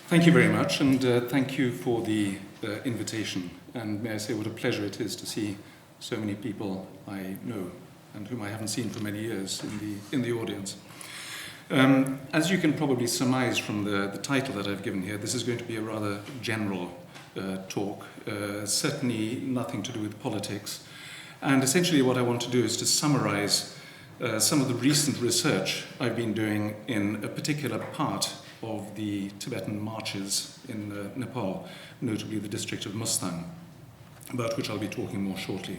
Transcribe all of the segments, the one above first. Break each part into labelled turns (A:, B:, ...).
A: Thank you very much, and thank you for the invitation. And may I say what a pleasure it is to see so many people I know and whom I haven't seen for many years in the audience. As you can probably surmise from the title that I've given here, this is going to be a rather general talk, certainly nothing to do with politics. And essentially what I want to do is to summarize some of the recent research I've been doing in a particular part of the Tibetan marches in Nepal, notably the district of Mustang, about which I'll be talking more shortly.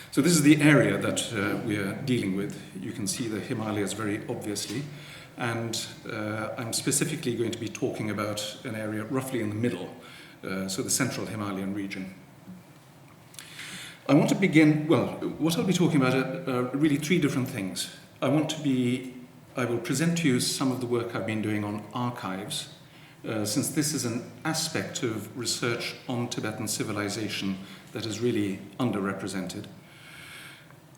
A: So this is the area that we are dealing with. You can see the Himalayas very obviously, and I'm specifically going to be talking about an area roughly in the middle, so the central Himalayan region. I want to begin, well, what I'll be talking about are really three different things. I will present to you some of the work I've been doing on archives, since this is an aspect of research on Tibetan civilization that is really underrepresented.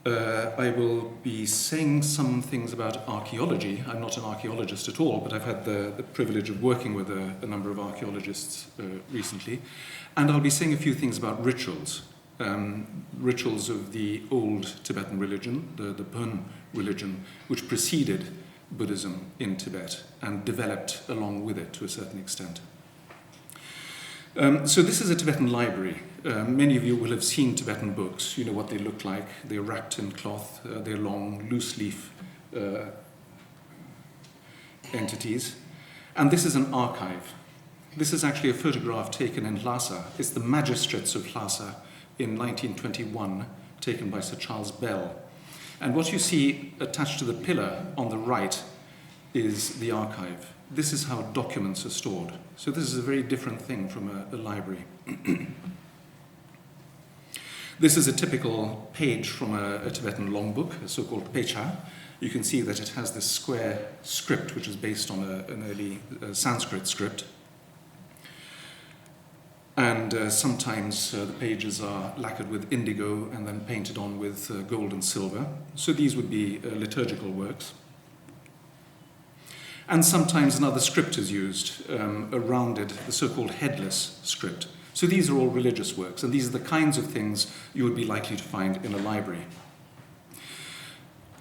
A: I will be saying some things about archaeology. I'm not an archaeologist at all, but I've had the privilege of working with a number of archaeologists recently. And I'll be saying a few things about rituals. Rituals of the old Tibetan religion, the Bön religion, which preceded Buddhism in Tibet and developed along with it to a certain extent. So this is a Tibetan library. Many of you will have seen Tibetan books. You know what they look like. They're wrapped in cloth. They're long, loose leaf entities. And this is an archive. This is actually a photograph taken in Lhasa. It's the magistrates of Lhasa in 1921, taken by Sir Charles Bell. And what you see attached to the pillar on the right is the archive. This is how documents are stored. So this is a very different thing from a library. This is a typical page from a Tibetan longbook, a so-called pecha. You can see that it has this square script, which is based on an early Sanskrit script. And sometimes the pages are lacquered with indigo and then painted on with gold and silver. So these would be liturgical works. And sometimes another script is used, a rounded, the so-called headless script. So these are all religious works, and these are the kinds of things you would be likely to find in a library.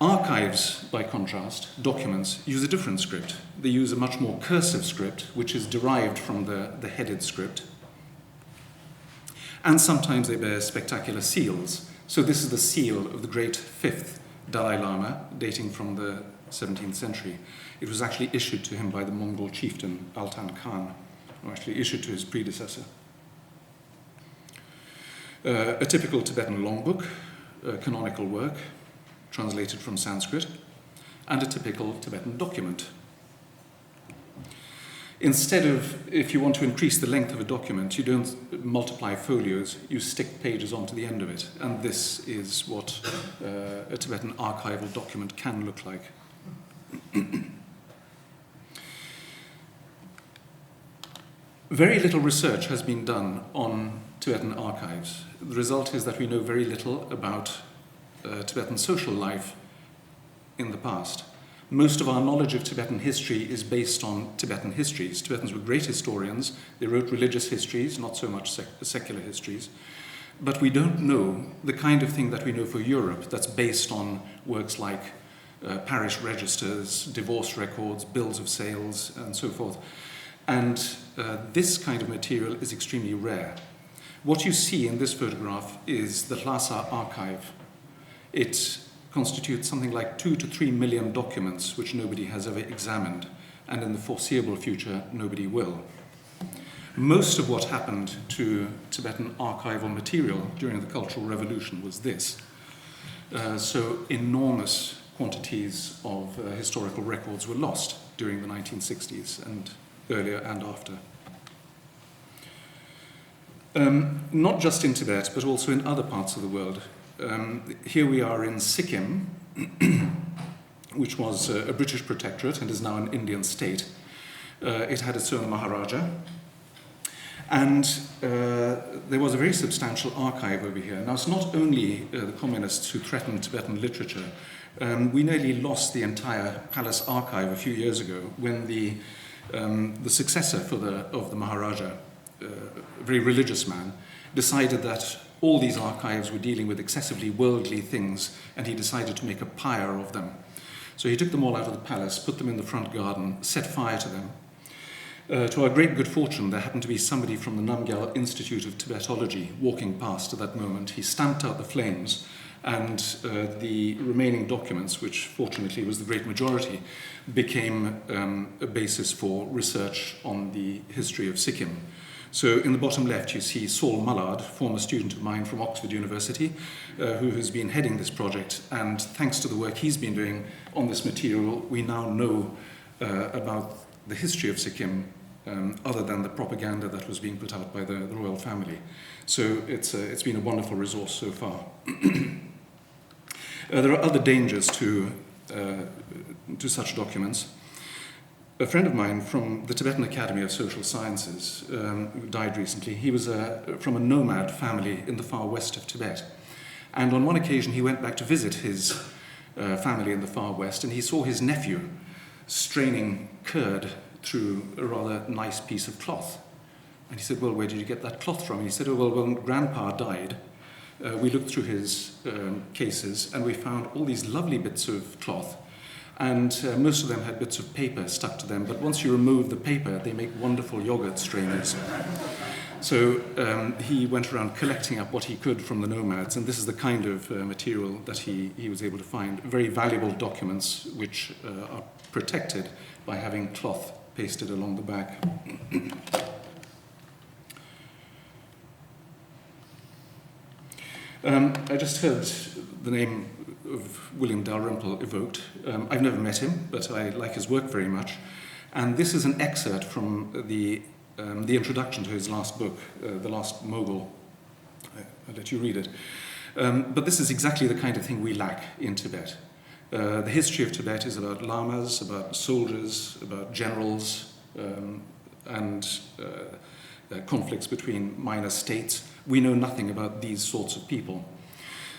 A: Archives, by contrast, documents, use a different script. They use a much more cursive script, which is derived from the headed script. And sometimes they bear spectacular seals. So this is the seal of the great fifth Dalai Lama, dating from the 17th century. It was actually issued to him by the Mongol chieftain Altan Khan, or actually issued to his predecessor. A typical Tibetan longbook, a canonical work, translated from Sanskrit, and a typical Tibetan document. Instead of, if you want to increase the length of a document, you don't multiply folios, you stick pages onto the end of it. And this is what a Tibetan archival document can look like. Very little research has been done on Tibetan archives. The result is that we know very little about Tibetan social life in the past. Most of our knowledge of Tibetan history is based on Tibetan histories. Tibetans were great historians. They wrote religious histories, not so much secular histories. But we don't know the kind of thing that we know for Europe that's based on works like parish registers, divorce records, bills of sales, and so forth. And this kind of material is extremely rare. What you see in this photograph is the Lhasa archive. It constitutes something like 2 to 3 million documents which nobody has ever examined, and in the foreseeable future, nobody will. Most of what happened to Tibetan archival material during the Cultural Revolution was this. So enormous quantities of historical records were lost during the 1960s and earlier and after. Not just in Tibet, but also in other parts of the world. Here we are in Sikkim, which was a British protectorate and is now an Indian state. It had its own Maharaja. And there was a very substantial archive over here. Now, it's not only the communists who threatened Tibetan literature. We nearly lost the entire palace archive a few years ago when the the successor of the Maharaja, a very religious man, decided that all these archives were dealing with excessively worldly things, and he decided to make a pyre of them. So he took them all out of the palace, put them in the front garden, set fire to them. To our great good fortune, there happened to be somebody from the Nepal Institute of Tibetology walking past at that moment. He stamped out the flames, and the remaining documents, which fortunately was the great majority, became a basis for research on the history of Sikkim. So in the bottom left you see Saul Mullard, former student of mine from Oxford University, who has been heading this project, and thanks to the work he's been doing on this material, we now know about the history of Sikkim, other than the propaganda that was being put out by the royal family. So it's been a wonderful resource so far. There are other dangers to such documents. A friend of mine from the Tibetan Academy of Social Sciences, who died recently, he was from a nomad family in the far west of Tibet. And on one occasion he went back to visit his family in the far west, and he saw his nephew straining curd through a rather nice piece of cloth. And he said, well, where did you get that cloth from? And he said, oh, well, when Grandpa died, we looked through his cases and we found all these lovely bits of cloth, and most of them had bits of paper stuck to them, but once you remove the paper, they make wonderful yogurt strainers. So he went around collecting up what he could from the nomads, and this is the kind of material that he was able to find. Very valuable documents which are protected by having cloth pasted along the back. I just heard the name of William Dalrymple evoked. I've never met him, but I like his work very much. And this is an excerpt from the introduction to his last book, The Last Mogul. I'll let you read it. But this is exactly the kind of thing we lack in Tibet. The history of Tibet is about lamas, about soldiers, about generals, and conflicts between minor states. We know nothing about these sorts of people.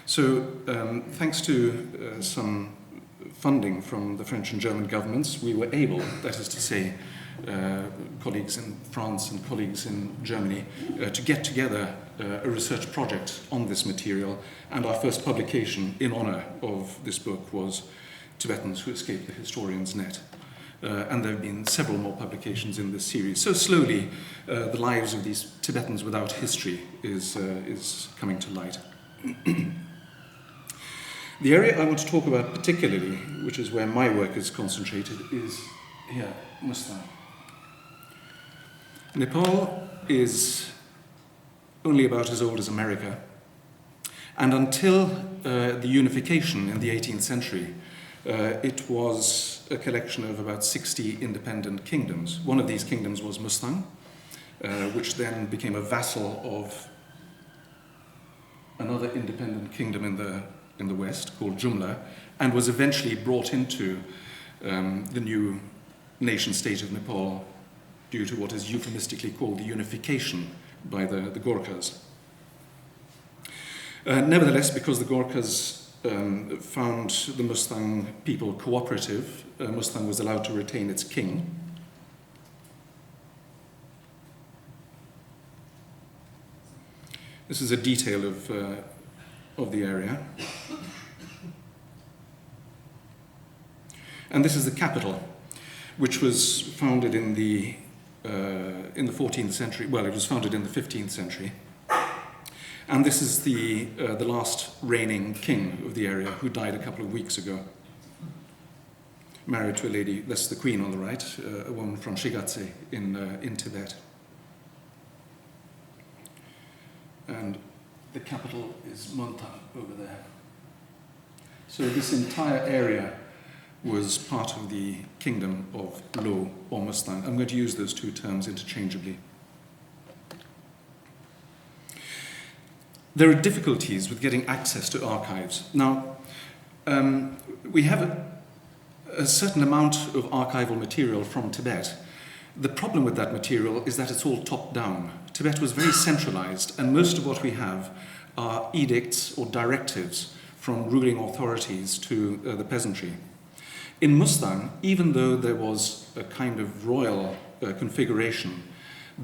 A: So, thanks to some funding from the French and German governments, we were able, that is to say, colleagues in France and colleagues in Germany, to get together a research project on this material, and our first publication in honor of this book was Tibetans Who Escaped the Historian's Net. And there have been several more publications in this series. So slowly, the lives of these Tibetans without history is coming to light. The area I want to talk about particularly, which is where my work is concentrated, is here, Mustang. Nepal is only about as old as America, and until the unification in the 18th century, it was a collection of about 60 independent kingdoms. One of these kingdoms was Mustang, which then became a vassal of another independent kingdom in the west called Jumla, and was eventually brought into the new nation-state of Nepal due to what is euphemistically called the unification by the Gorkhas. Nevertheless, because the Gorkhas found the Mustang people cooperative, Mustang was allowed to retain its king. This is a detail of the area. And this is the capital, which was founded in the 14th century. Well, it was founded in the 15th century. And this is the last reigning king of the area, who died a couple of weeks ago. Married to a lady, that's the queen on the right, a woman from Shigatse in Tibet. And the capital is Monta over there. So this entire area was part of the kingdom of Lo or Mustang. I'm going to use those two terms interchangeably. There are difficulties with getting access to archives. Now, we have a certain amount of archival material from Tibet. The problem with that material is that it's all top-down. Tibet was very centralized, and most of what we have are edicts or directives from ruling authorities to the peasantry. In Mustang, even though there was a kind of royal configuration,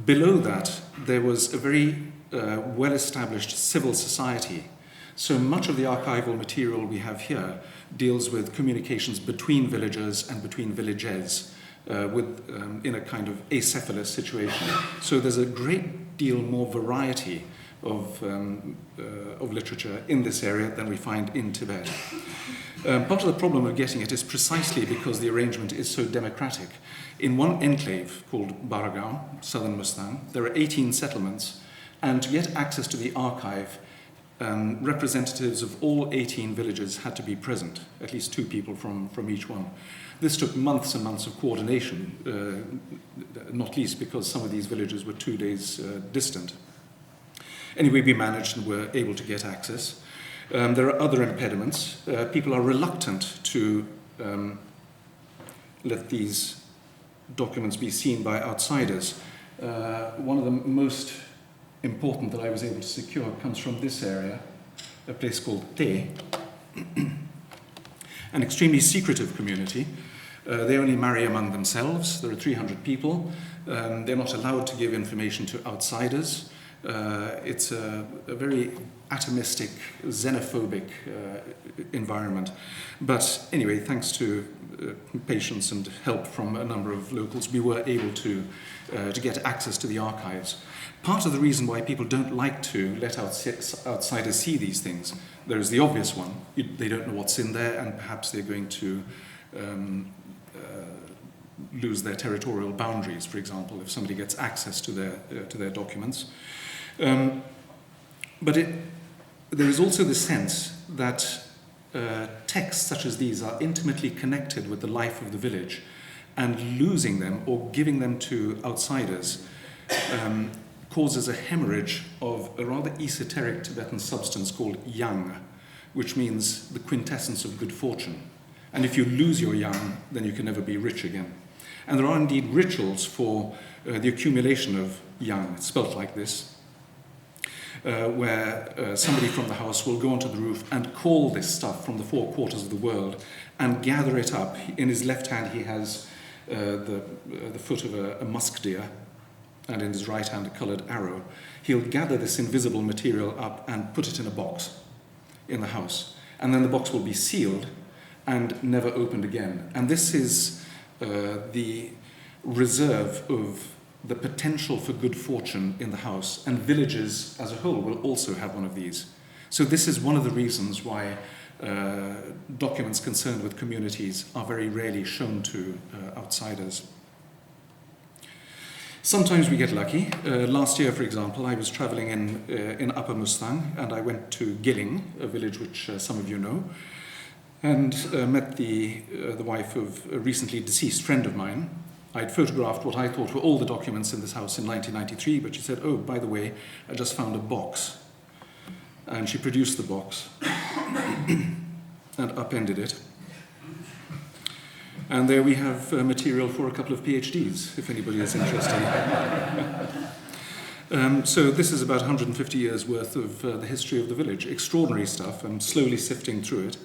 A: below that there was a very well-established civil society. So much of the archival material we have here deals with communications between villagers and between villages in a kind of acephalous situation. So there's a great deal more variety of literature in this area than we find in Tibet. Part of the problem of getting it is precisely because the arrangement is so democratic. In one enclave called Baragaon, southern Mustang, there are 18 settlements, and to get access to the archive, representatives of all 18 villages had to be present, at least 2 people from each one. This took months and months of coordination, not least because some of these villages were 2 days distant. Anyway, we managed and were able to get access. There are other impediments. People are reluctant to let these documents be seen by outsiders. One of the most important that I was able to secure comes from this area, a place called Te, an extremely secretive community. They only marry among themselves. There are 300 people. They're not allowed to give information to outsiders. It's a very atomistic, xenophobic environment. But anyway, thanks to patience and help from a number of locals, we were able to get access to the archives. Part of the reason why people don't like to let outsiders see these things, there's the obvious one. They don't know what's in there, and perhaps they're going to lose their territorial boundaries, for example, if somebody gets access to their documents. But there is also the sense that texts such as these are intimately connected with the life of the village, and losing them or giving them to outsiders causes a hemorrhage of a rather esoteric Tibetan substance called yang, which means the quintessence of good fortune. And if you lose your yang, then you can never be rich again. And there are indeed rituals for the accumulation of yang, it's spelt like this, where somebody from the house will go onto the roof and call this stuff from the 4 quarters of the world and gather it up. In his left hand he has the foot of a musk deer, and in his right hand a coloured arrow. He'll gather this invisible material up and put it in a box in the house. And then the box will be sealed and never opened again. And this is the reserve of the potential for good fortune in the house, and villages as a whole will also have one of these. So this is one of the reasons why documents concerned with communities are very rarely shown to outsiders. Sometimes we get lucky. Last year, for example, I was traveling in Upper Mustang, and I went to Gilling, a village which some of you know, and met the wife of a recently deceased friend of mine. I'd photographed what I thought were all the documents in this house in 1993, but she said, "Oh, by the way, I just found a box." And she produced the box and upended it. And there we have material for a couple of PhDs, if anybody is interested. So this is about 150 years worth of the history of the village. Extraordinary stuff. I'm slowly sifting through it.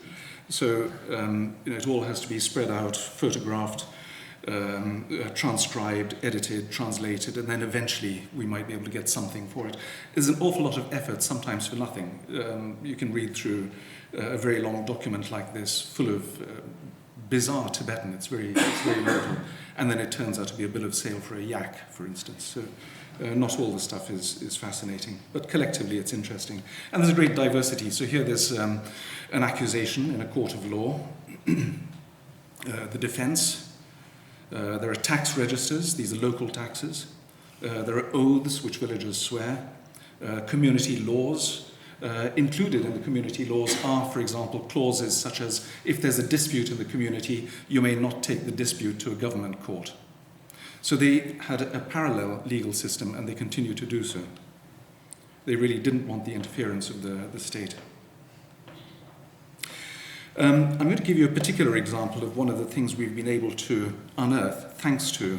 A: So it all has to be spread out, photographed, transcribed, edited, translated, and then eventually we might be able to get something for it. There's an awful lot of effort, sometimes for nothing. You can read through a very long document like this, full of bizarre Tibetan. It's very local, and then it turns out to be a bill of sale for a yak, for instance. So not all the stuff is fascinating, but collectively it's interesting. And there's a great diversity. So here there's an accusation in a court of law, the defense. There are tax registers, these are local taxes. There are oaths which villagers swear. Community laws. Included in the community laws are, for example, clauses such as if there's a dispute in the community, you may not take the dispute to a government court. So they had a parallel legal system, and they continue to do so. They really didn't want the interference of the state. I'm going to give you a particular example of one of the things we've been able to unearth thanks to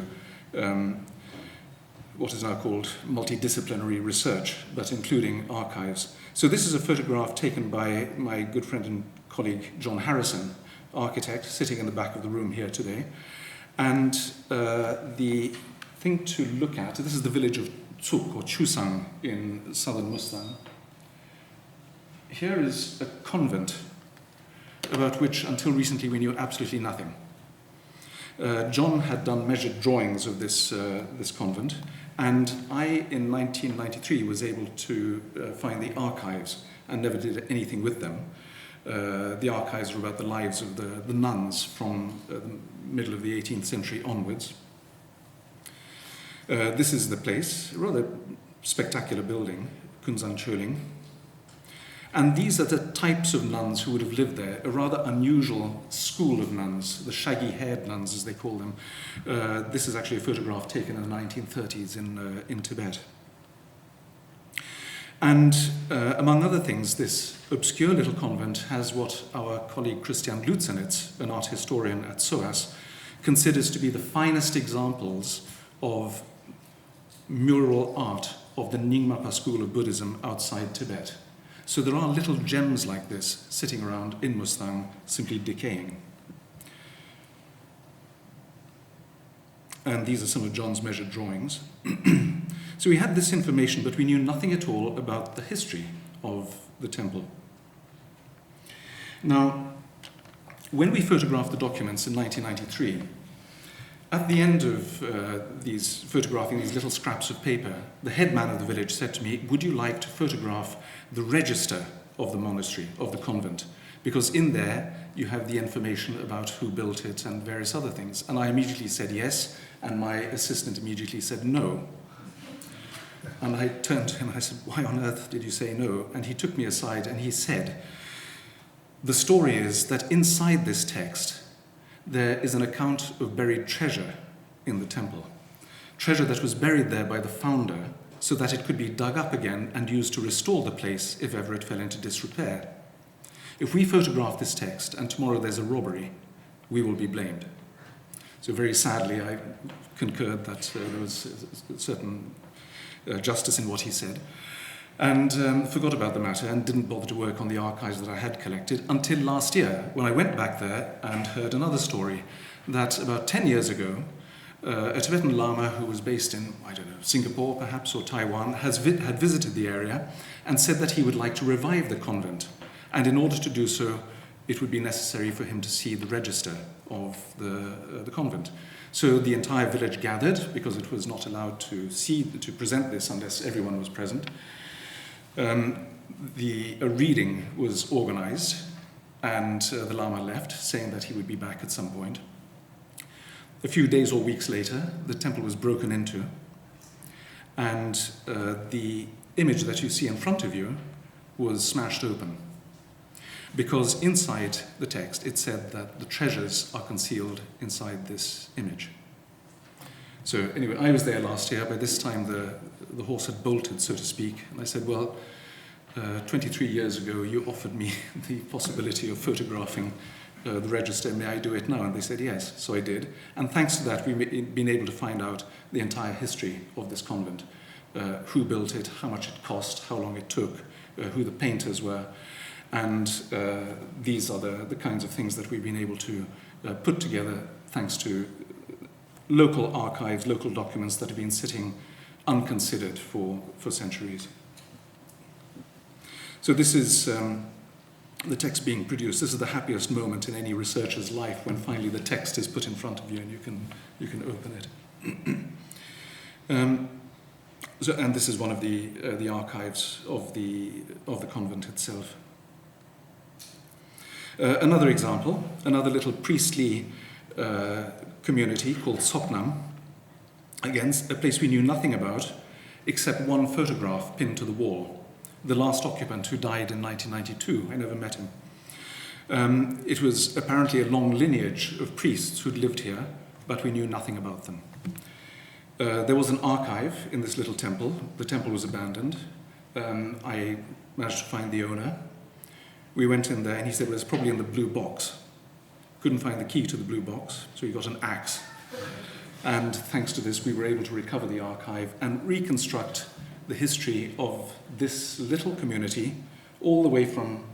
A: what is now called multidisciplinary research, but including archives. So this is a photograph taken by my good friend and colleague John Harrison, architect, sitting in the back of the room here today. And the thing to look at, this is the village of Tsuk or Chusang in southern Mustang. Here is a convent about which until recently we knew absolutely nothing. John had done measured drawings of this convent, and I, in 1993, was able to find the archives and never did anything with them. The archives are about the lives of the nuns from the middle of the 18th century onwards. This is the place, a rather spectacular building, Kunzang Choling. And these are the types of nuns who would have lived there, a rather unusual school of nuns, the shaggy-haired nuns, as they call them. This is actually a photograph taken in the 1930s in Tibet. And among other things, this obscure little convent has what our colleague Christian Lutzenitz, an art historian at SOAS, considers to be the finest examples of mural art of the Nyingmapa school of Buddhism outside Tibet. So there are little gems like this sitting around in Mustang, simply decaying. And these are some of John's measured drawings. So we had this information, but we knew nothing at all about the history of the temple. Now, when we photographed the documents in 1993, at the end of photographing these little scraps of paper, the headman of the village said to me, "Would you like to photograph the register of the monastery, of the convent? Because in there you have the information about who built it and various other things." And I immediately said yes, and my assistant immediately said no. And I turned to him and I said, "Why on earth did you say no?" And he took me aside and he said, "The story is that inside this text, there is an account of buried treasure in the temple. Treasure that was buried there by the founder so that it could be dug up again and used to restore the place if ever it fell into disrepair. If we photograph this text and tomorrow there's a robbery, we will be blamed." So very sadly, I concurred that there was a certain justice in what he said, and forgot about the matter and didn't bother to work on the archives that I had collected until last year, when I went back there and heard another story that about 10 years ago, a Tibetan Lama who was based in, I don't know, Singapore perhaps, or Taiwan, had visited the area and said that he would like to revive the convent. And in order to do so, it would be necessary for him to see the register of the convent. So the entire village gathered, because it was not allowed to present this unless everyone was present. A reading was organized, and the Lama left, saying that he would be back at some point. A few days or weeks later, the temple was broken into, and the image that you see in front of you was smashed open. Because inside the text, it said that the treasures are concealed inside this image. So anyway, I was there last year. By this time, the horse had bolted, so to speak. And I said, "Well, 23 years ago, you offered me the possibility of photographing the register. May I do it now?" And they said yes. So I did. And thanks to that, we've been able to find out the entire history of this convent. Who built it, how much it cost, how long it took, who the painters were. And these are the kinds of things that we've been able to put together thanks to local archives, local documents that have been sitting unconsidered for centuries. So this is the text being produced. This is the happiest moment in any researcher's life, when finally the text is put in front of you and you can open it. And this is one of the archives of the convent itself. Another example, another little priestly community called Sopnam. Again, a place we knew nothing about, except one photograph pinned to the wall. The last occupant, who died in 1992. I never met him. It was apparently a long lineage of priests who'd lived here, but we knew nothing about them. There was an archive in this little temple. The temple was abandoned. I managed to find the owner. We went in there and he said, "Well, it's probably in the blue box." Couldn't find the key to the blue box, so he got an axe. And thanks to this, we were able to recover the archive and reconstruct the history of this little community, all the way from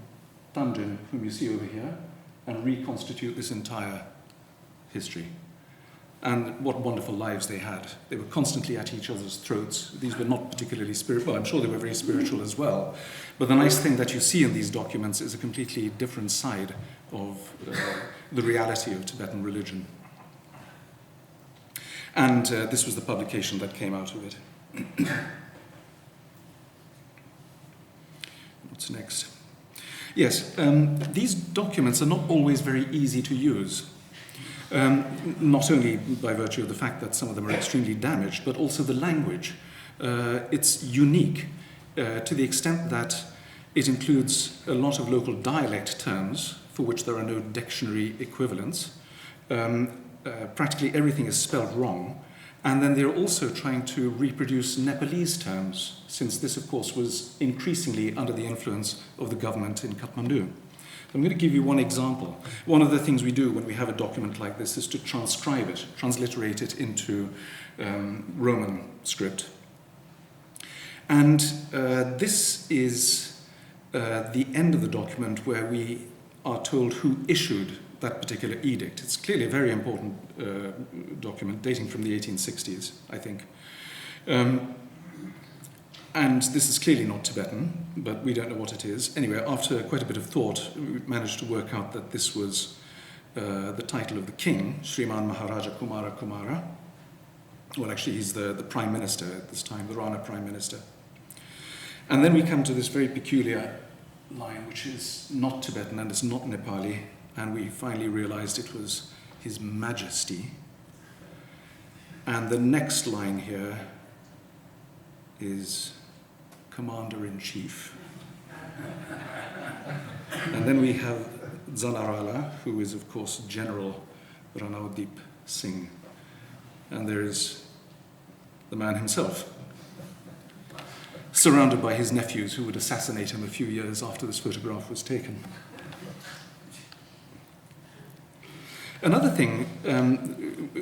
A: Tanjung, whom you see over here, and reconstitute this entire history. And what wonderful lives they had. They were constantly at each other's throats. These were not particularly spiritual, well, I'm sure they were very spiritual as well. But the nice thing that you see in these documents is a completely different side of the reality of Tibetan religion. And this was the publication that came out of it. What's next? Yes, these documents are not always very easy to use. Not only by virtue of the fact that some of them are extremely damaged, but also the language. It's unique to the extent that it includes a lot of local dialect terms for which there are no dictionary equivalents. Practically everything is spelled wrong. And then they're also trying to reproduce Nepalese terms, since this, of course, was increasingly under the influence of the government in Kathmandu. I'm going to give you one example. One of the things we do when we have a document like this is to transcribe it, transliterate it into Roman script. And this is the end of the document where we are told who issued that particular edict. It's clearly a very important document dating from the 1860s, I think. And this is clearly not Tibetan, but we don't know what it is. Anyway, after quite a bit of thought, we managed to work out that this was the title of the king, Sriman Maharaja Kumara Kumara. Well, actually, he's the prime minister at this time, the Rana prime minister. And then we come to this very peculiar line, which is not Tibetan and it's not Nepali, and we finally realized it was His Majesty. And the next line here is Commander-in-Chief. And then we have Zanarala, who is, of course, General Ranaudip Singh. And there is the man himself, surrounded by his nephews who would assassinate him a few years after this photograph was taken. Another thing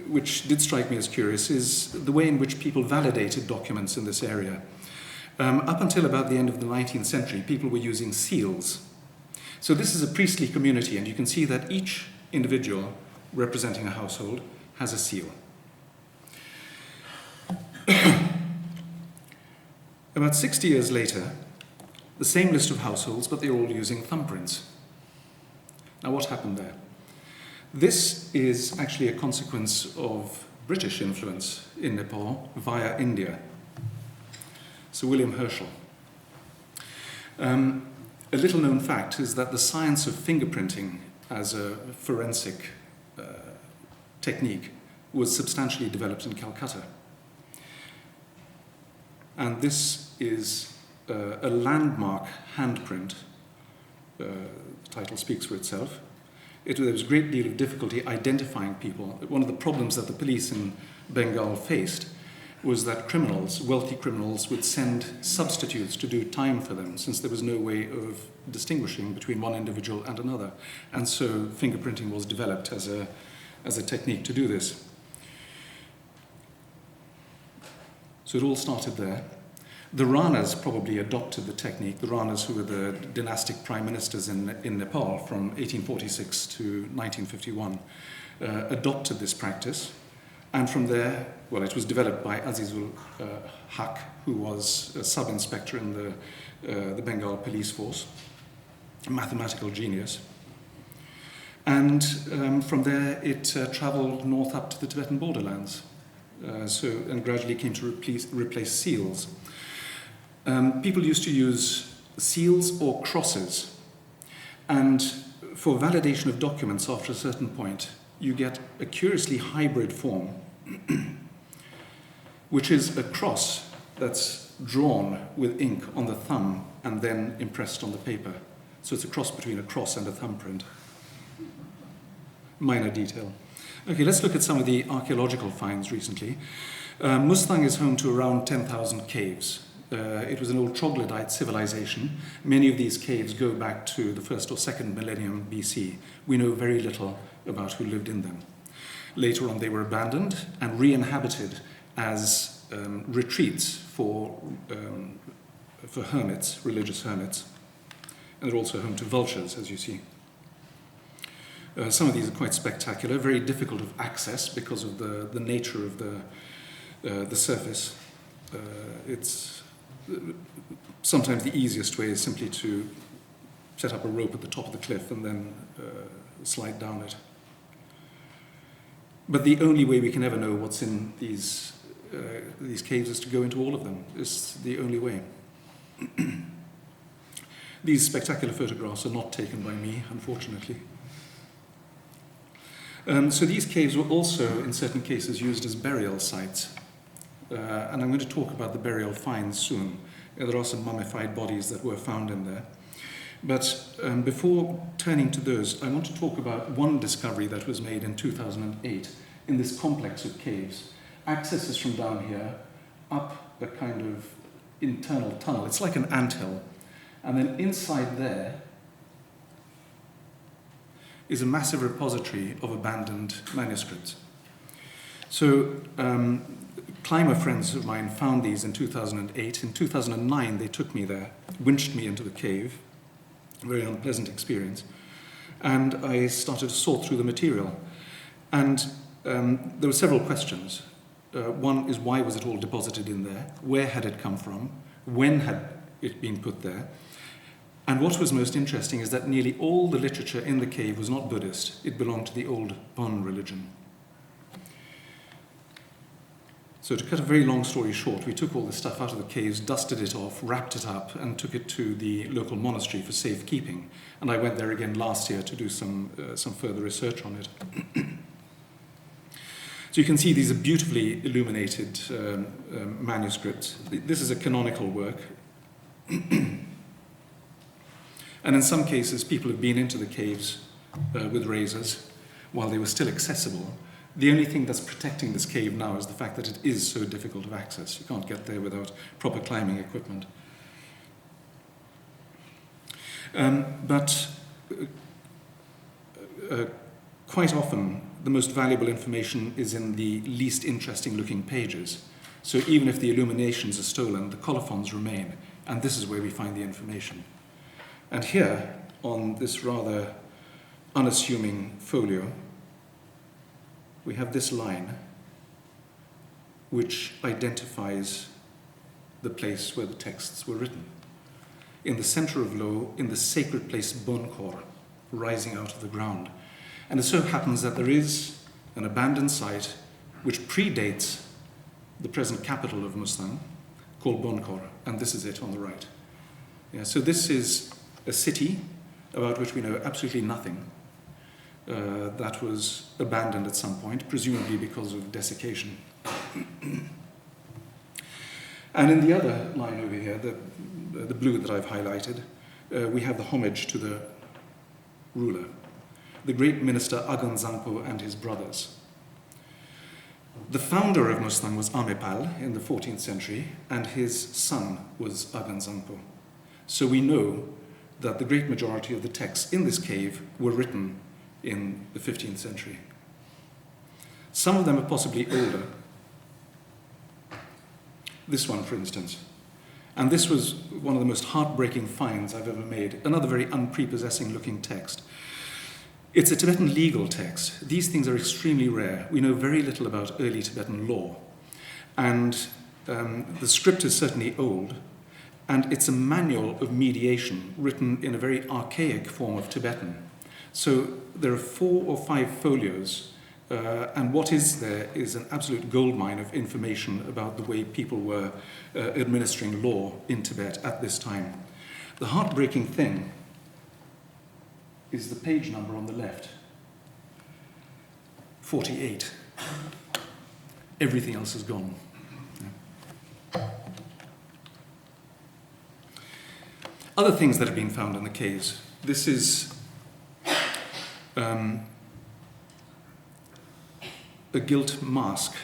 A: which did strike me as curious is the way in which people validated documents in this area. Up until about the end of the 19th century, people were using seals. So this is a priestly community, and you can see that each individual representing a household has a seal. About 60 years later, the same list of households, but they're all using thumbprints. Now, what happened there? This is actually a consequence of British influence in Nepal via India. So William Herschel. A little known fact is that the science of fingerprinting as a forensic technique was substantially developed in Calcutta. And this is a landmark handprint. The title speaks for itself. There was a great deal of difficulty identifying people. One of the problems that the police in Bengal faced was that criminals, wealthy criminals, would send substitutes to do time for them, since there was no way of distinguishing between one individual and another. And so fingerprinting was developed as a technique to do this. So it all started there. The Ranas probably adopted the technique, the Ranas who were the dynastic prime ministers in Nepal from 1846 to 1951, adopted this practice. And from there, well, it was developed by Azizul Haq, who was a sub-inspector in the Bengal police force, a mathematical genius. And from there, it traveled north up to the Tibetan borderlands, and gradually came to replace seals. People used to use seals or crosses, and for validation of documents after a certain point, you get a curiously hybrid form, which is a cross that's drawn with ink on the thumb and then impressed on the paper. So it's a cross between a cross and a thumbprint. Minor detail. Okay, let's look at some of the archaeological finds recently. Mustang is home to around 10,000 caves. It was an old troglodyte civilization. Many of these caves go back to the 1st or 2nd millennium BC. We know very little about who lived in them. Later on, they were abandoned and re-inhabited as retreats for hermits, religious hermits. And they're also home to vultures, as you see. Some of these are quite spectacular, very difficult of access because of the nature of the surface. It's sometimes the easiest way is simply to set up a rope at the top of the cliff and then slide down it. But the only way we can ever know what's in these caves is to go into all of them. It's the only way. These spectacular photographs are not taken by me, unfortunately. So these caves were also, in certain cases, used as burial sites. And I'm going to talk about the burial finds soon. There are some mummified bodies that were found in there. But before turning to those, I want to talk about one discovery that was made in 2008 in this complex of caves. Access is from down here, up a kind of internal tunnel. It's like an anthill. And then inside there is a massive repository of abandoned manuscripts. So climber friends of mine found these in 2008. In 2009, they took me there, winched me into the cave, a very unpleasant experience, and I started to sort through the material. And there were several questions. One is, why was it all deposited in there? Where had it come from? When had it been put there? And what was most interesting is that nearly all the literature in the cave was not Buddhist. It belonged to the old Bön religion. So to cut a very long story short, we took all the stuff out of the caves, dusted it off, wrapped it up, and took it to the local monastery for safekeeping. And I went there again last year to do some further research on it. So you can see these are beautifully illuminated manuscripts. This is a canonical work. And in some cases, people have been into the caves with razors while they were still accessible. The only thing that's protecting this cave now is the fact that it is so difficult of access. You can't get there without proper climbing equipment. But quite often, the most valuable information is in the least interesting looking pages. So even if the illuminations are stolen, the colophons remain, and this is where we find the information. And here, on this rather unassuming folio, we have this line which identifies the place where the texts were written. In the center of Lo, in the sacred place Bön, rising out of the ground. And it so happens that there is an abandoned site which predates the present capital of Mustang, called Bön, and this is it on the right. Yeah, so this is a city about which we know absolutely nothing, that was abandoned at some point, presumably because of desiccation. And in the other line over here, the blue that I've highlighted, we have the homage to the ruler, the great minister Agon Zangpo and his brothers. The founder of Mustang was Amepal in the 14th century, and his son was Agon Zangpo. So we know that the great majority of the texts in this cave were written in the 15th century. Some of them are possibly older. This one, for instance. And this was one of the most heartbreaking finds I've ever made. Another very unprepossessing looking text. It's a Tibetan legal text. These things are extremely rare. We know very little about early Tibetan law. And the script is certainly old. And it's a manual of mediation written in a very archaic form of Tibetan. So there are 4 or 5 folios, and what is there is an absolute goldmine of information about the way people were administering law in Tibet at this time. The heartbreaking thing is the page number on the left, 48. Everything else is gone. Other things that have been found in the caves. This is a gilt mask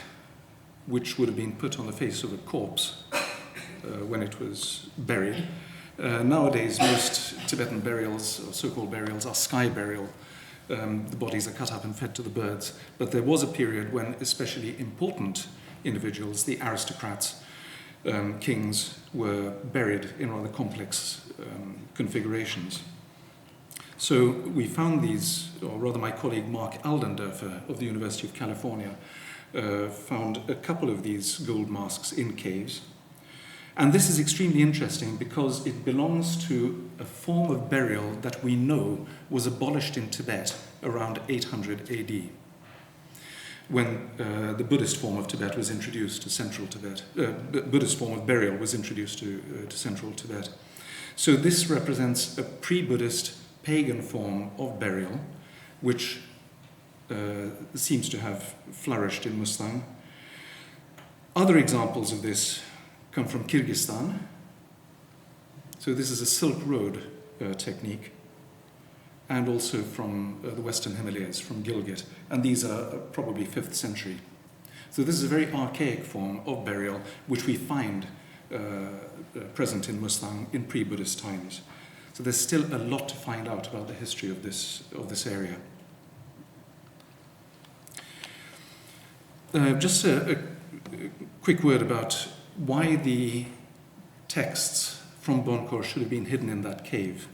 A: which would have been put on the face of a corpse when it was buried. Nowadays, most Tibetan burials, or so-called burials, are sky burial. The bodies are cut up and fed to the birds. But there was a period when especially important individuals, the aristocrats, kings, were buried in rather complex configurations. So we found these, or rather my colleague Mark Aldendorfer of the University of California found a couple of these gold masks in caves. And this is extremely interesting because it belongs to a form of burial that we know was abolished in Tibet around 800 AD, when the Buddhist form of Tibet was introduced to central Tibet. The Buddhist form of burial was introduced to central Tibet. So this represents a pre-Buddhist pagan form of burial, which seems to have flourished in Mustang. Other examples of this come from Kyrgyzstan. So this is a Silk Road technique, and also from the Western Himalayas, from Gilgit. And these are probably 5th century. So this is a very archaic form of burial, which we find present in Mustang in pre-Buddhist times. So there's still a lot to find out about the history of this area. Just a quick word about why the texts from Bönkhor should have been hidden in that cave.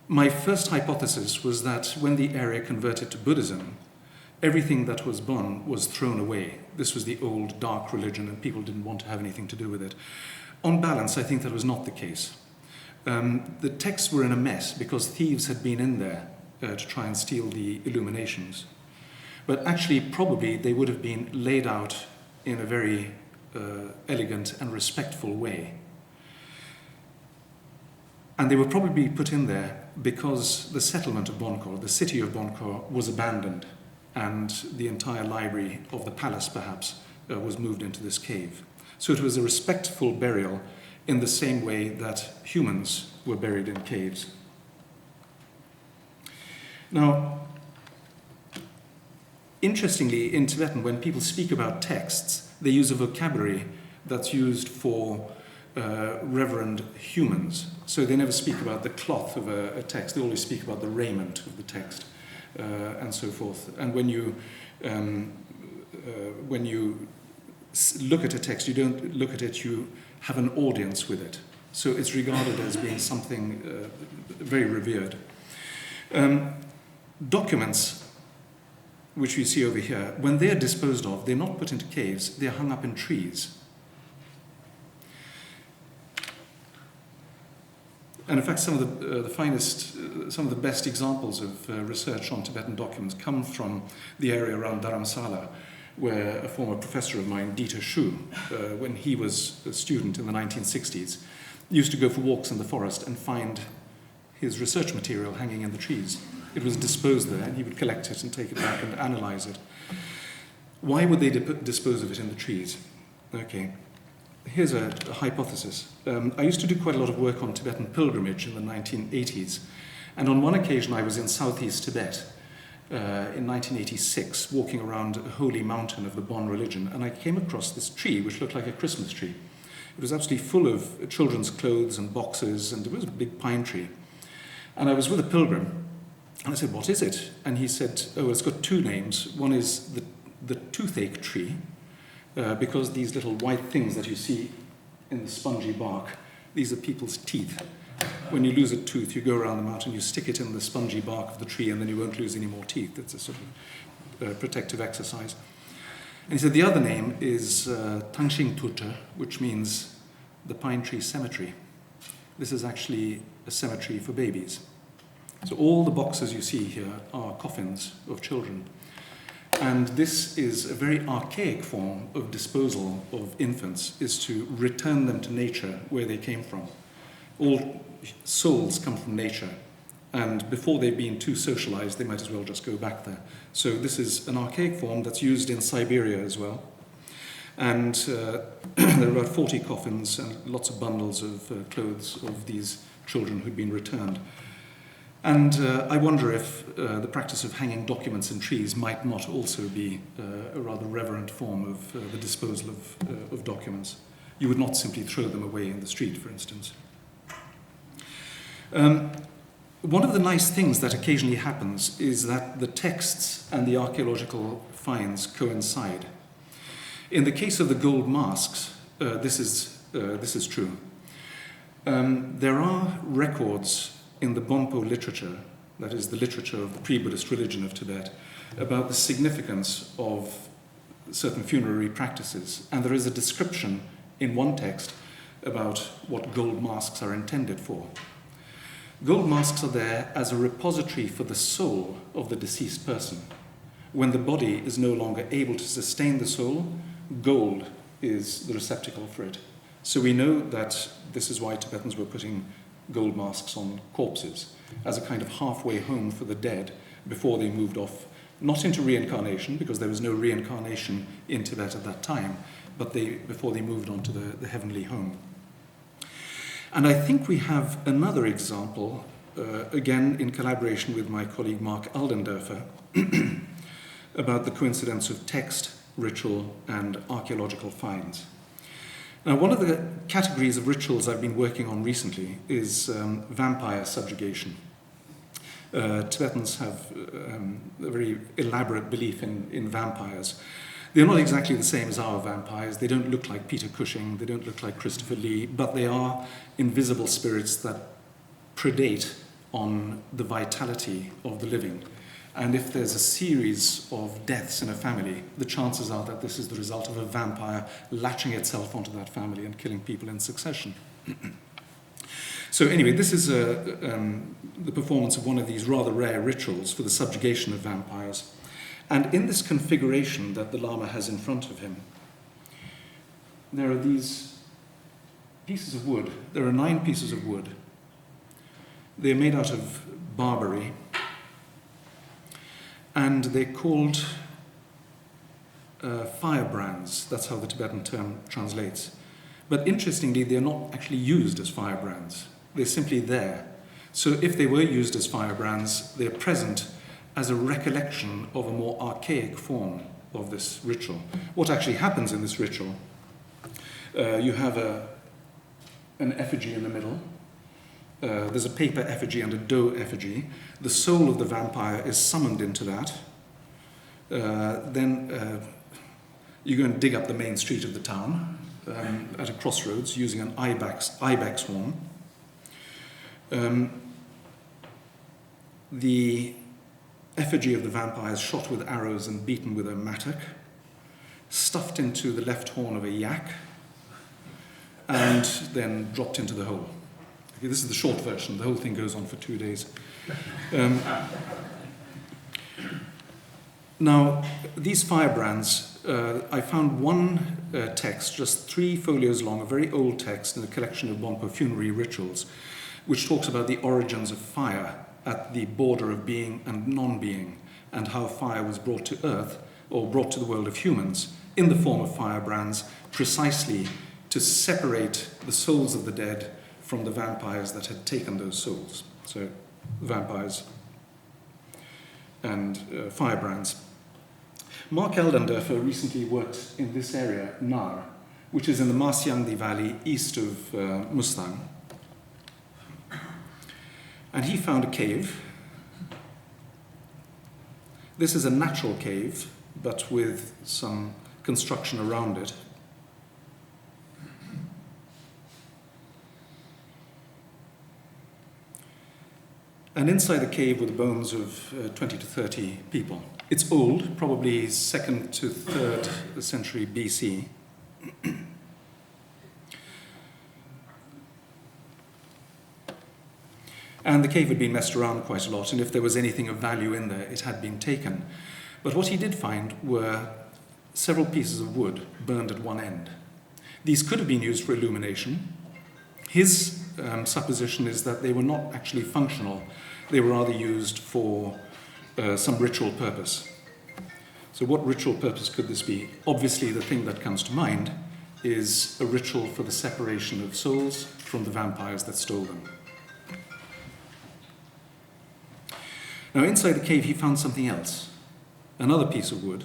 A: My first hypothesis was that when the area converted to Buddhism, everything that was Bön was thrown away. This was the old dark religion and people didn't want to have anything to do with it. On balance, I think that was not the case. The texts were in a mess because thieves had been in there to try and steal the illuminations. But actually, probably, they would have been laid out in a very elegant and respectful way. And they were probably put in there because the settlement of Bönkhor, the city of Bönkhor, was abandoned, and the entire library of the palace, perhaps, was moved into this cave. So it was a respectful burial in the same way that humans were buried in caves. Now, interestingly, in Tibetan, when people speak about texts, they use a vocabulary that's used for reverend humans. So they never speak about the cloth of a text, they always speak about the raiment of the text, and so forth. And when you look at a text, you don't look at it, you have an audience with it. So it's regarded as being something very revered. Documents, which we see over here, when they're disposed of, they're not put into caves, they're hung up in trees. And in fact, some of the best examples of research on Tibetan documents come from the area around Dharamsala, where a former professor of mine, Dieter Schuh, when he was a student in the 1960s, used to go for walks in the forest and find his research material hanging in the trees. It was disposed there, and he would collect it and take it back and analyze it. Why would they dispose of it in the trees? Okay, here's a hypothesis. I used to do quite a lot of work on Tibetan pilgrimage in the 1980s, and on one occasion I was in southeast Tibet in 1986, walking around a holy mountain of the Bön religion, and I came across this tree which looked like a Christmas tree. It was absolutely full of children's clothes and boxes, and it was a big pine tree. And I was with a pilgrim, and I said, "What is it?" And he said, "Oh, it's got two names. One is the Toothache Tree, because these little white things that you see in the spongy bark, these are people's teeth. When you lose a tooth, you go around the mountain, you stick it in the spongy bark of the tree, and then you won't lose any more teeth. It's a sort of protective exercise." And he said the other name is Tangshing Tuta, which means the pine tree cemetery. This is actually a cemetery for babies. So all the boxes you see here are coffins of children. And this is a very archaic form of disposal of infants, is to return them to nature where they came from. All souls come from nature, and before they've been too socialized, they might as well just go back there. So this is an archaic form that's used in Siberia as well. And there are about 40 coffins and lots of bundles of clothes of these children who'd been returned. And I wonder if the practice of hanging documents in trees might not also be a rather reverent form of the disposal of documents. You would not simply throw them away in the street, for instance. One of the nice things that occasionally happens is that the texts and the archaeological finds coincide. In the case of the gold masks, this is true. There are records in the Bonpo literature, that is the literature of the pre-Buddhist religion of Tibet, about the significance of certain funerary practices. And there is a description in one text about what gold masks are intended for. Gold masks are there as a repository for the soul of the deceased person. When the body is no longer able to sustain the soul, gold is the receptacle for it. So we know that this is why Tibetans were putting gold masks on corpses, as a kind of halfway home for the dead before they moved off, not into reincarnation, because there was no reincarnation in Tibet at that time, but before they moved on to the heavenly home. And I think we have another example, again in collaboration with my colleague Mark Aldendorfer, about the coincidence of text, ritual, and archaeological finds. Now, one of the categories of rituals I've been working on recently is vampire subjugation. Tibetans have a very elaborate belief in vampires. They're not exactly the same as our vampires. They don't look like Peter Cushing, they don't look like Christopher Lee, but they are invisible spirits that predate on the vitality of the living. And if there's a series of deaths in a family, the chances are that this is the result of a vampire latching itself onto that family and killing people in succession. So anyway, this is the performance of one of these rather rare rituals for the subjugation of vampires. And in this configuration that the Lama has in front of him, there are these pieces of wood. There are 9 pieces of wood. They're made out of barberry, and they're called firebrands. That's how the Tibetan term translates. But interestingly, they're not actually used as firebrands. They're simply there. So if they were used as firebrands, they're present as a recollection of a more archaic form of this ritual. What actually happens in this ritual, you have an effigy in the middle. There's a paper effigy and a dough effigy. The soul of the vampire is summoned into that. Then you go and dig up the main street of the town at a crossroads using an ibex horn. The effigy of the vampire is shot with arrows and beaten with a mattock, stuffed into the left horn of a yak, and then dropped into the hole. Okay, this is the short version. The whole thing goes on for 2 days. Now, these firebrands, I found one text, just 3 folios long, a very old text in a collection of Bonpo funerary rituals, which talks about the origins of fire at the border of being and non-being, and how fire was brought to earth, or brought to the world of humans, in the form of firebrands, precisely to separate the souls of the dead from the vampires that had taken those souls. So, vampires and firebrands. Mark Aldendorfer recently worked in this area, Nar, which is in the Masyangdi Valley east of Mustang. And he found a cave. This is a natural cave, but with some construction around it. And inside the cave were the bones of 20 to 30 people. It's old, probably 2nd to 3rd century BC. And the cave had been messed around quite a lot, and if there was anything of value in there, it had been taken. But what he did find were several pieces of wood burned at one end. These could have been used for illumination. His supposition is that they were not actually functional. They were rather used for some ritual purpose. So what ritual purpose could this be? Obviously, the thing that comes to mind is a ritual for the separation of souls from the vampires that stole them. Now, inside the cave, he found something else, another piece of wood,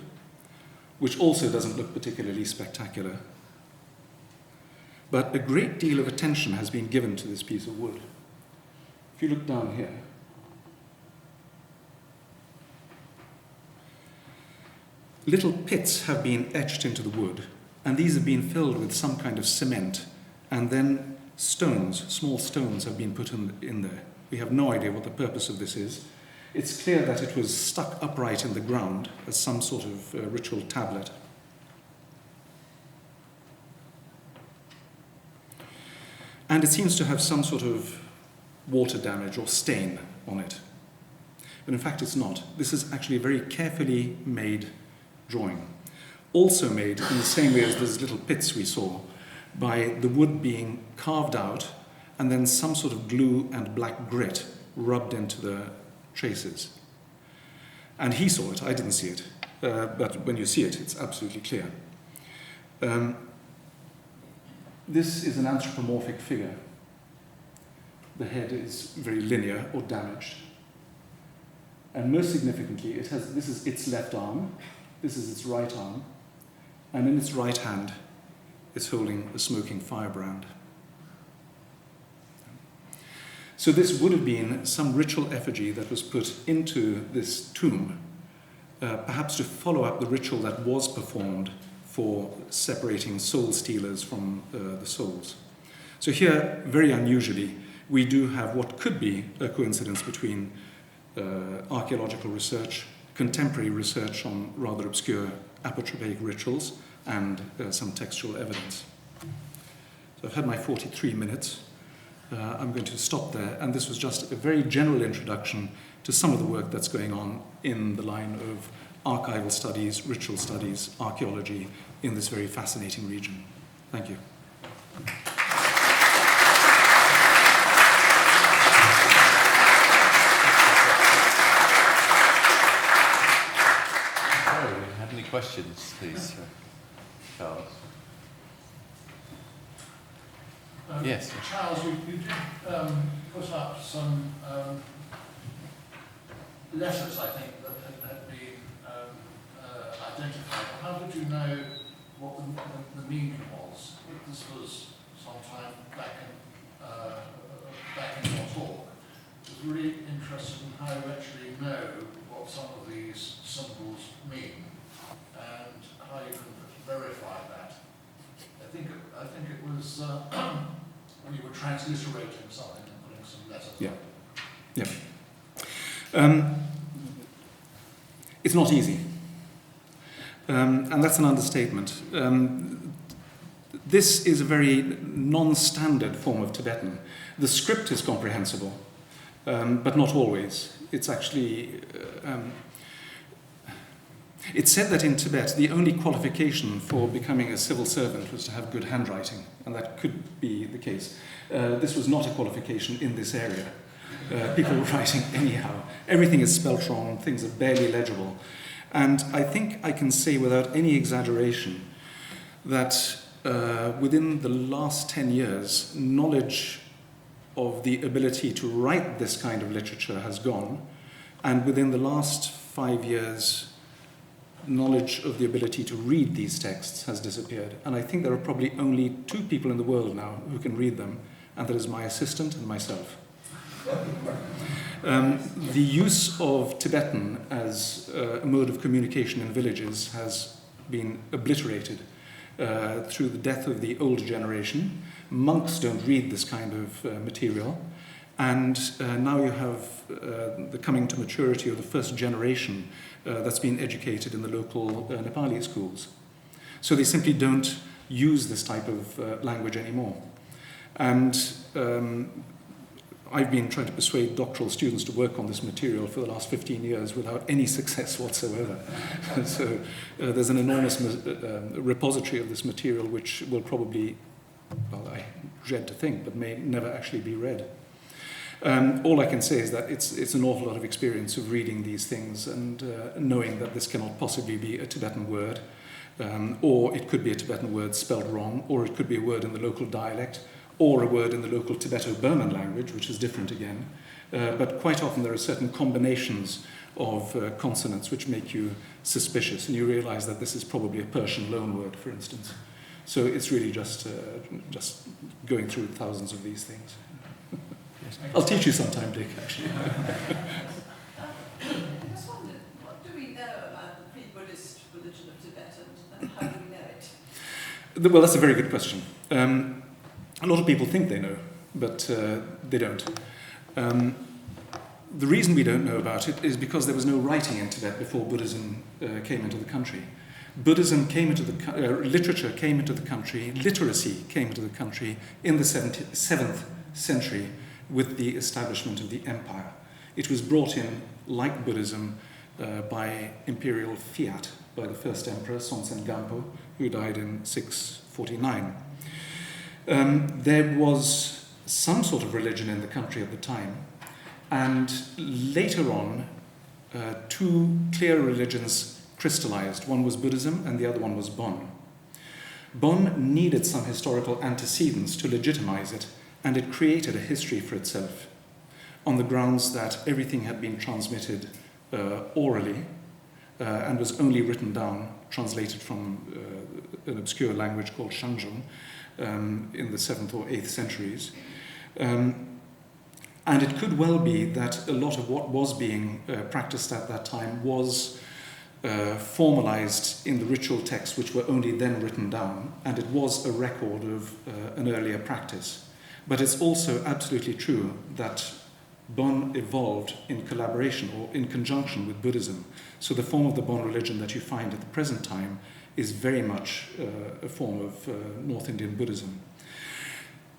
A: which also doesn't look particularly spectacular. But a great deal of attention has been given to this piece of wood. If you look down here, little pits have been etched into the wood, and these have been filled with some kind of cement, and then stones, small stones, have been put in there. We have no idea what the purpose of this is. It's clear that it was stuck upright in the ground as some sort of ritual tablet. And it seems to have some sort of water damage or stain on it. But in fact, it's not. This is actually a very carefully made drawing. Also made in the same way as those little pits we saw, by the wood being carved out and then some sort of glue and black grit rubbed into the traces. And he saw it, I didn't see it. But when you see it, it's absolutely clear. This is an anthropomorphic figure. The head is very linear or damaged. And most significantly, this is its left arm, this is its right arm, and in its right hand, it's holding a smoking firebrand. So this would have been some ritual effigy that was put into this tomb, perhaps to follow up the ritual that was performed for separating soul stealers from the souls. So here, very unusually, we do have what could be a coincidence between archaeological research, contemporary research on rather obscure apotropaic rituals, and some textual evidence. So I've had my 43 minutes. I'm going to stop there, and this was just a very general introduction to some of the work that's going on in the line of archival studies, ritual studies, archaeology in this very fascinating region. Thank you.
B: Any questions, please, Charles? Yes.
C: Charles, you did put up some letters, I think, that had been identified. How did you know what the meaning was? This was sometime back in your talk. I was really interested in how you actually know what some of these symbols mean and how you can verify that. I think it was when you were transliterating something and putting some letters
A: on. Yeah. It's not easy. And that's an understatement. This is a very non-standard form of Tibetan. The script is comprehensible, but not always. It's actually... It's said that in Tibet, the only qualification for becoming a civil servant was to have good handwriting, and that could be the case. This was not a qualification in this area. People were writing anyhow. Everything is spelt wrong, things are barely legible. And I think I can say without any exaggeration that within the last 10 years, knowledge of the ability to write this kind of literature has gone, and within the last 5 years, knowledge of the ability to read these texts has disappeared. And I think there are probably only 2 people in the world now who can read them, and that is my assistant and myself. The use of Tibetan as a mode of communication in villages has been obliterated through the death of the old generation. Monks don't read this kind of material. And now you have the coming to maturity of the first generation that's been educated in the local Nepali schools. So they simply don't use this type of language anymore. And I've been trying to persuade doctoral students to work on this material for the last 15 years without any success whatsoever. So there's an enormous repository of this material which will probably, well, I dread to think, but may never actually be read. All I can say is that it's an awful lot of experience of reading these things and knowing that this cannot possibly be a Tibetan word, or it could be a Tibetan word spelled wrong, or it could be a word in the local dialect, or a word in the local Tibeto-Burman language, which is different again. But quite often there are certain combinations of consonants which make you suspicious, and you realize that this is probably a Persian loanword, for instance. So it's really just going through thousands of these things. I'll teach you sometime, Dick, actually.
D: I just wondered, what do we know about the pre-Buddhist religion of Tibet, and how do we know it?
A: Well, that's a very good question. A lot of people think they know, but they don't. The reason we don't know about it is because there was no writing in Tibet before Buddhism came into the country. Buddhism came into literature came into the country, literacy came into the country in the 7th century with the establishment of the empire. It was brought in, like Buddhism, by imperial fiat, by the first emperor, Sonsen Gampo, who died in 649. There was some sort of religion in the country at the time, and later on, two clear religions crystallized. One was Buddhism and the other one was Bön. Bön needed some historical antecedents to legitimize it, and it created a history for itself on the grounds that everything had been transmitted orally and was only written down, translated from an obscure language called Shanzhong in the 7th or 8th centuries. And it could well be that a lot of what was being practiced at that time was formalized in the ritual texts, which were only then written down, and it was a record of an earlier practice. But it's also absolutely true that Bön evolved in collaboration or in conjunction with Buddhism. So the form of the Bön religion that you find at the present time is very much a form of North Indian Buddhism.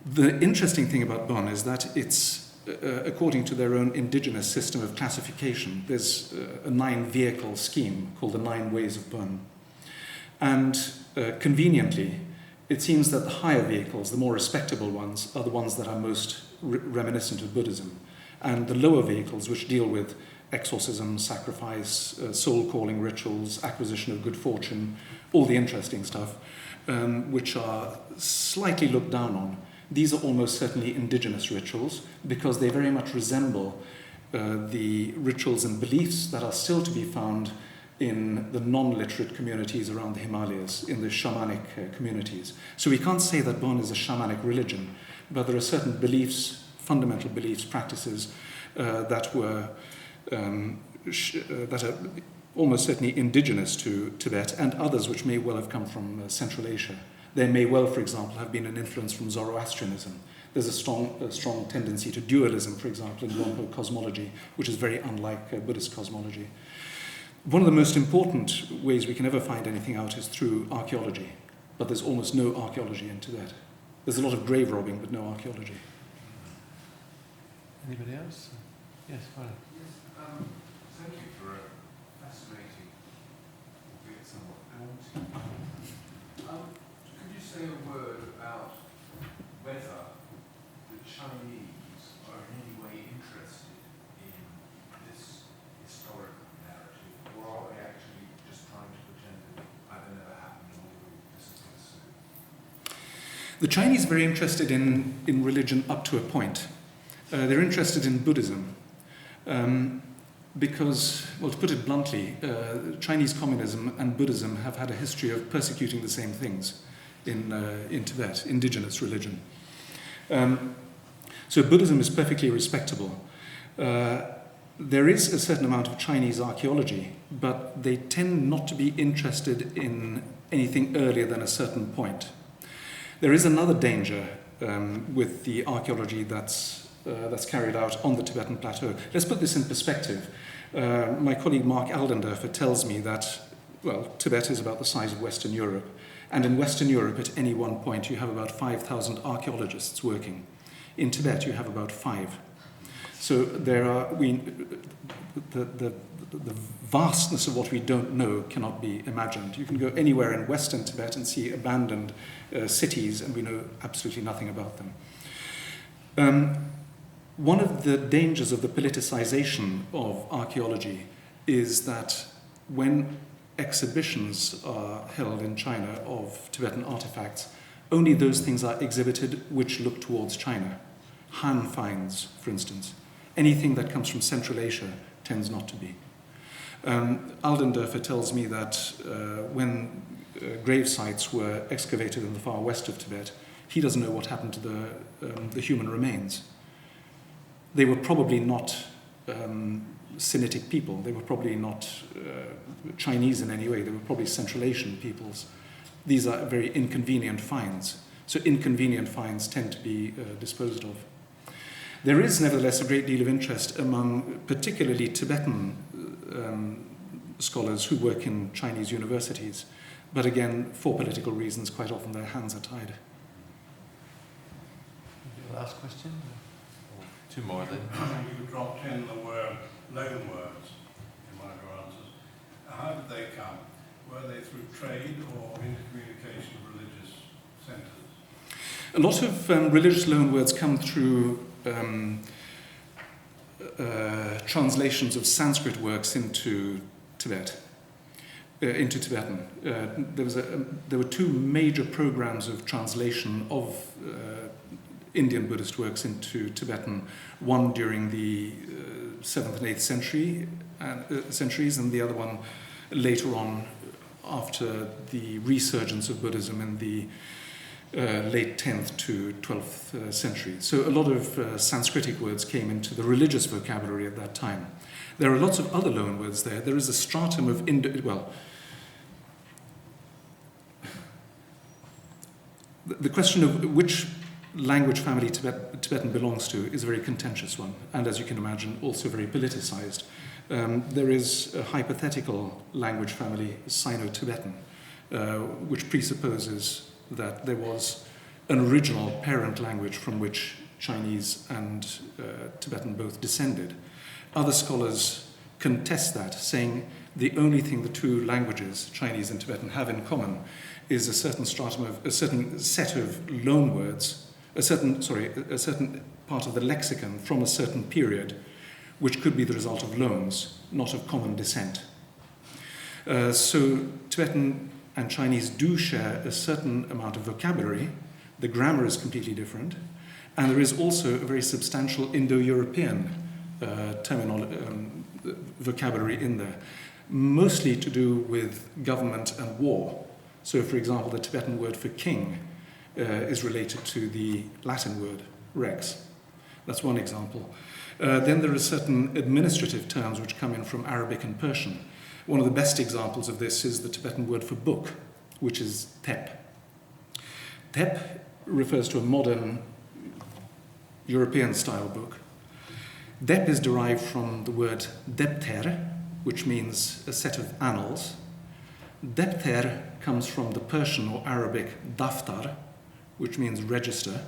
A: The interesting thing about Bön is that it's according to their own indigenous system of classification. There's a 9-vehicle scheme called the 9 Ways of Bön. And conveniently, it seems that the higher vehicles, the more respectable ones, are the ones that are most reminiscent of Buddhism. And the lower vehicles, which deal with exorcism, sacrifice, soul-calling rituals, acquisition of good fortune, all the interesting stuff, which are slightly looked down on. These are almost certainly indigenous rituals because they very much resemble the rituals and beliefs that are still to be found in the non-literate communities around the Himalayas, in the shamanic communities. So we can't say that Bön is a shamanic religion, but there are certain beliefs, fundamental beliefs, practices that are almost certainly indigenous to Tibet, and others which may well have come from Central Asia. There may well, for example, have been an influence from Zoroastrianism. There's a strong tendency to dualism, for example, in Wonpo cosmology, which is very unlike Buddhist cosmology. One of the most important ways we can ever find anything out is through archaeology, but there's almost no archaeology in Tibet. There's a lot of grave robbing, but no archaeology.
B: Anybody else? Yes, fine.
E: Yes, thank you for a fascinating, albeit somewhat daunting. Could you say a word about whether the Chinese are in any way interested in this historical narrative, or are they actually just trying to pretend that it either never happened or will disappear soon?
A: The Chinese are very interested in religion up to a point. They're interested in Buddhism because, well, to put it bluntly, Chinese communism and Buddhism have had a history of persecuting the same things in Tibet, indigenous religion. So Buddhism is perfectly respectable. There is a certain amount of Chinese archaeology, but they tend not to be interested in anything earlier than a certain point. There is another danger with the archaeology that's carried out on the Tibetan plateau. Let's put this in perspective. My colleague Mark Aldendorfer tells me that, well, Tibet is about the size of Western Europe. And in Western Europe, at any one point, you have about 5,000 archaeologists working. In Tibet, you have about 5. So the vastness of what we don't know cannot be imagined. You can go anywhere in Western Tibet and see abandoned cities, and we know absolutely nothing about them. One of the dangers of the politicization of archaeology is that when exhibitions are held in China of Tibetan artifacts, only those things are exhibited which look towards China. Han finds, for instance. Anything that comes from Central Asia tends not to be. Aldendorfer tells me that when grave sites were excavated in the far west of Tibet, he doesn't know what happened to the human remains. They were probably not Sinitic people. They were probably not Chinese in any way. They were probably Central Asian peoples. These are very inconvenient finds. So inconvenient finds tend to be disposed of. There is nevertheless a great deal of interest among particularly Tibetan scholars who work in Chinese universities. But again, for political reasons, quite often their hands are tied.
B: Last question? Two more then.
F: You dropped in the word loan words in one of your answers. How did they come? Were they through trade or intercommunication of religious centres?
A: A lot of religious loan words come through translations of Sanskrit works into Tibet, into Tibetan. There were two major programs of translation of Indian Buddhist works into Tibetan, one during the 7th and 8th centuries, and the other one later on after the resurgence of Buddhism in the late 10th to 12th century. So a lot of Sanskritic words came into the religious vocabulary at that time. There are lots of other loan words there. There is a stratum of the question of which language family Tibetan belongs to is a very contentious one, and as you can imagine, also very politicized. There is a hypothetical language family, Sino-Tibetan, which presupposes that there was an original parent language from which Chinese and Tibetan both descended. Other scholars contest that, saying the only thing the two languages, Chinese and Tibetan, have in common is a certain set of loan words, a certain part of the lexicon from a certain period, which could be the result of loans, not of common descent. So Tibetan and Chinese do share a certain amount of vocabulary. The grammar is completely different, and there is also a very substantial Indo-European vocabulary in there, mostly to do with government and war. So, for example, the Tibetan word for king is related to the Latin word rex. That's one example. Then there are certain administrative terms which come in from Arabic and Persian. One of the best examples of this is the Tibetan word for book, which is tep. Tep refers to a modern European-style book. Dep is derived from the word depter, which means a set of annals. Depter comes from the Persian or Arabic daftar, which means register,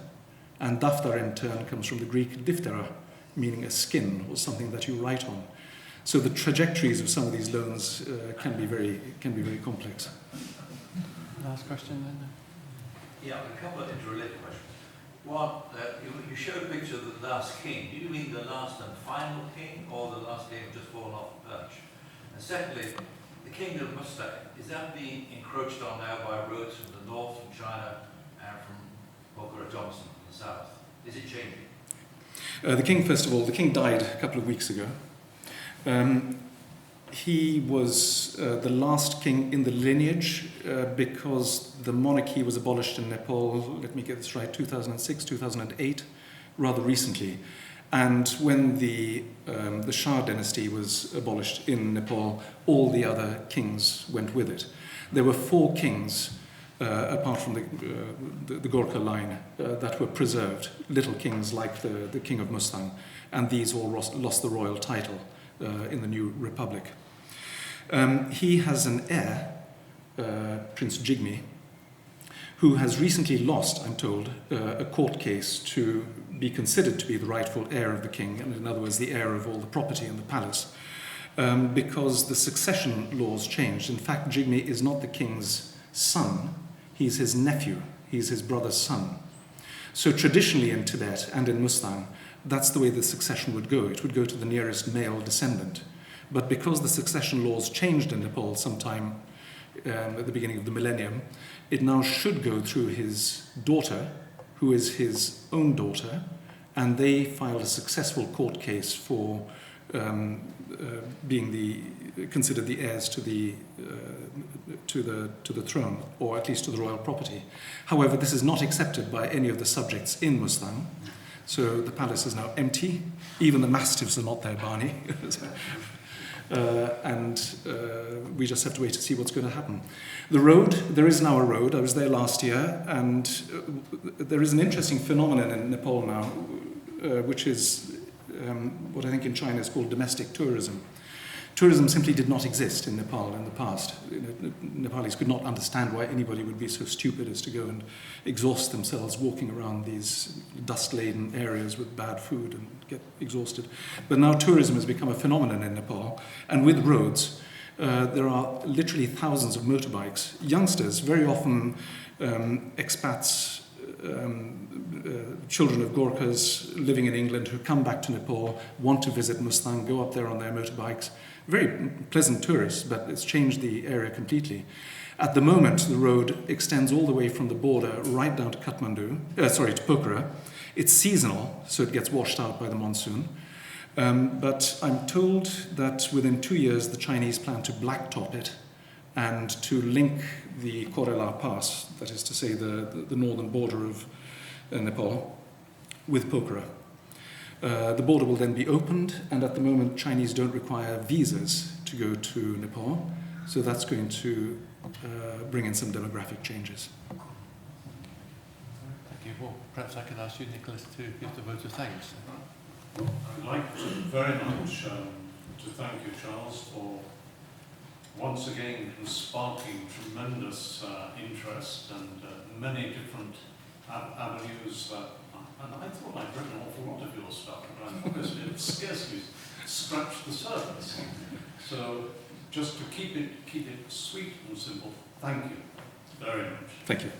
A: and daftar in turn comes from the Greek diphthera, meaning a skin or something that you write on. So the trajectories of some of these loans can be very complex.
B: Last question then.
G: Yeah, a couple of interrelated questions. One, you showed a picture of the last king. Do you mean the last and final king, or the last king who just fallen off the perch? And secondly, the kingdom of Monastery, is that being encroached on now by roads from the north, from China, and from Bokara Johnson in the south? Is it changing?
A: The king, first of all, the king died a couple of weeks ago. He was the last king in the lineage because the monarchy was abolished in Nepal, let me get this right, 2006, 2008, rather recently. And when the Shah dynasty was abolished in Nepal, all the other kings went with it. There were 4 kings, apart from the Gorkha line, that were preserved, little kings like the king of Mustang, and these all lost the royal title in the new republic. He has an heir, Prince Jigme, who has recently lost, I'm told, a court case to be considered to be the rightful heir of the king, and in other words, the heir of all the property in the palace, because the succession laws changed. In fact, Jigme is not the king's son, he's his nephew, he's his brother's son. So traditionally in Tibet and in Mustang, that's the way the succession would go. It would go to the nearest male descendant. But because the succession laws changed in Nepal sometime at the beginning of the millennium, it now should go through his daughter, who is his own daughter, and they filed a successful court case for being considered the heirs to the throne, or at least to the royal property. However, this is not accepted by any of the subjects in Mustang, so the palace is now empty. Even the mastiffs are not there, Barney. And we just have to wait to see what's going to happen. The road, there is now a road. I was there last year, and there is an interesting phenomenon in Nepal now, which is what I think in China is called domestic tourism. Tourism simply did not exist in Nepal in the past. Nepalis could not understand why anybody would be so stupid as to go and exhaust themselves walking around these dust-laden areas with bad food and get exhausted. But now tourism has become a phenomenon in Nepal, and with roads, there are literally thousands of motorbikes. Youngsters, very often expats, children of Gorkhas living in England who come back to Nepal, want to visit Mustang, go up there on their motorbikes. Very pleasant tourists, but it's changed the area completely. At the moment, the road extends all the way from the border right down to to Pokhara. It's seasonal, so it gets washed out by the monsoon. But I'm told that within 2 years, the Chinese plan to blacktop it and to link the Korela Pass, that is to say the northern border of Nepal, with Pokhara. The border will then be opened, and at the moment Chinese don't require visas to go to Nepal, so that's going to bring in some demographic changes.
B: Thank you. Well, perhaps I can ask you, Nicholas, to give the vote of thanks.
F: I'd like to very much to thank you, Charles, for once again sparking tremendous interest and many different avenues. And I thought I'd read an awful lot of your stuff, but obviously it scarcely scratched the surface. So just to keep it sweet and simple, thank you very much.
A: Thank you.